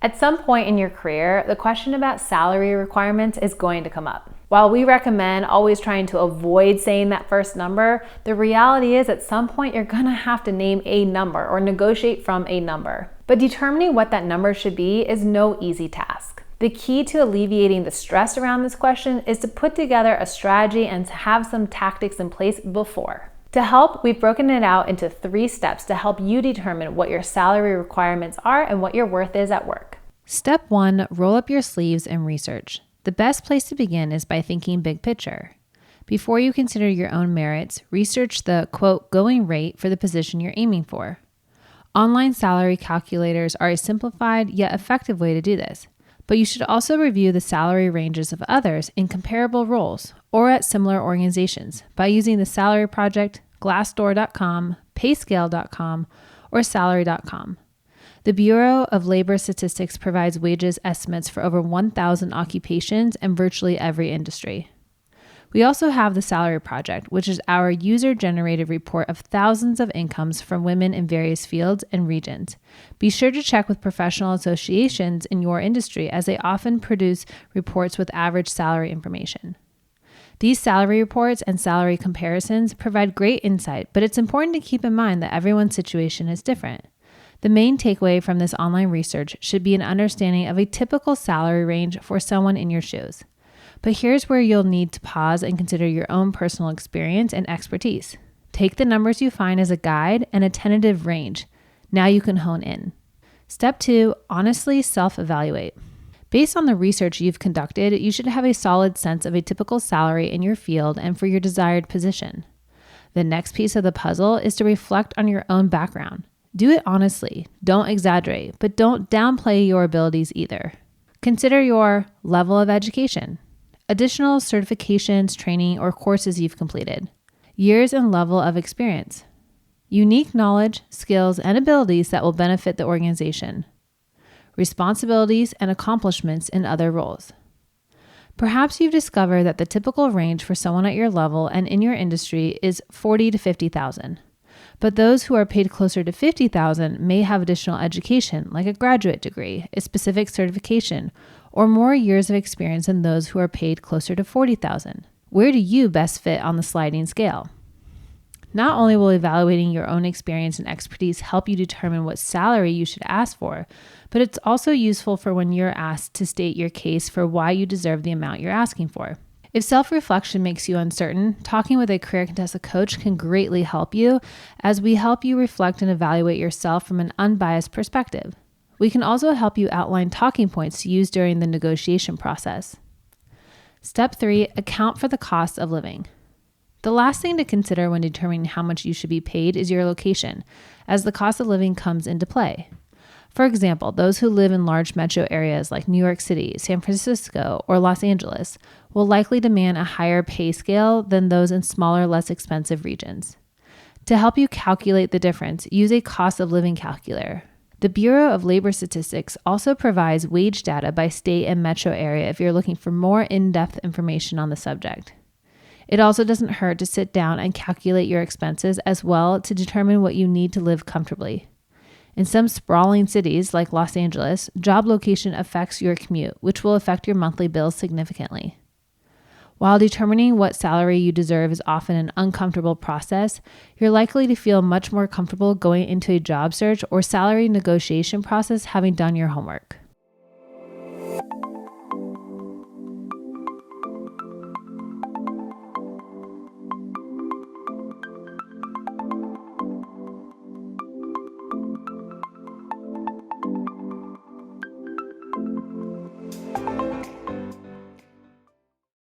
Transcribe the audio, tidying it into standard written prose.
At some point in your career, the question about salary requirements is going to come up. While we recommend always trying to avoid saying that first number, the reality is at some point you're gonna have to name a number or negotiate from a number. But determining what that number should be is no easy task. The key to alleviating the stress around this question is to put together a strategy and to have some tactics in place before. To help, we've broken it out into 3 steps to help you determine what your salary requirements are and what your worth is at work. Step 1, roll up your sleeves and research. The best place to begin is by thinking big picture. Before you consider your own merits, research the, quote, going rate for the position you're aiming for. Online salary calculators are a simplified yet effective way to do this, but you should also review the salary ranges of others in comparable roles or at similar organizations by using the Salary Project, Glassdoor.com, Payscale.com, or Salary.com. The Bureau of Labor Statistics provides wages estimates for over 1,000 occupations and virtually every industry. We also have the Salary Project, which is our user-generated report of thousands of incomes from women in various fields and regions. Be sure to check with professional associations in your industry as they often produce reports with average salary information. These salary reports and salary comparisons provide great insight, but it's important to keep in mind that everyone's situation is different. The main takeaway from this online research should be an understanding of a typical salary range for someone in your shoes. But here's where you'll need to pause and consider your own personal experience and expertise. Take the numbers you find as a guide and a tentative range. Now you can hone in. Step 2, honestly self-evaluate. Based on the research you've conducted, you should have a solid sense of a typical salary in your field and for your desired position. The next piece of the puzzle is to reflect on your own background. Do it honestly. Don't exaggerate, but don't downplay your abilities either. Consider your level of education, additional certifications, training, or courses you've completed, years and level of experience, unique knowledge, skills, and abilities that will benefit the organization, responsibilities and accomplishments in other roles. Perhaps you've discovered that the typical range for someone at your level and in your industry is $40,000 to $50,000. But those who are paid closer to $50,000 may have additional education, like a graduate degree, a specific certification, or more years of experience than those who are paid closer to $40,000. Where do you best fit on the sliding scale? Not only will evaluating your own experience and expertise help you determine what salary you should ask for, but it's also useful for when you're asked to state your case for why you deserve the amount you're asking for. If self-reflection makes you uncertain, talking with a Career Contessa coach can greatly help you as we help you reflect and evaluate yourself from an unbiased perspective. We can also help you outline talking points to use during the negotiation process. Step 3, account for the cost of living. The last thing to consider when determining how much you should be paid is your location, as the cost of living comes into play. For example, those who live in large metro areas like New York City, San Francisco, or Los Angeles will likely demand a higher pay scale than those in smaller, less expensive regions. To help you calculate the difference, use a cost of living calculator. The Bureau of Labor Statistics also provides wage data by state and metro area if you're looking for more in-depth information on the subject. It also doesn't hurt to sit down and calculate your expenses as well to determine what you need to live comfortably. In some sprawling cities like Los Angeles, job location affects your commute, which will affect your monthly bills significantly. While determining what salary you deserve is often an uncomfortable process, you're likely to feel much more comfortable going into a job search or salary negotiation process having done your homework.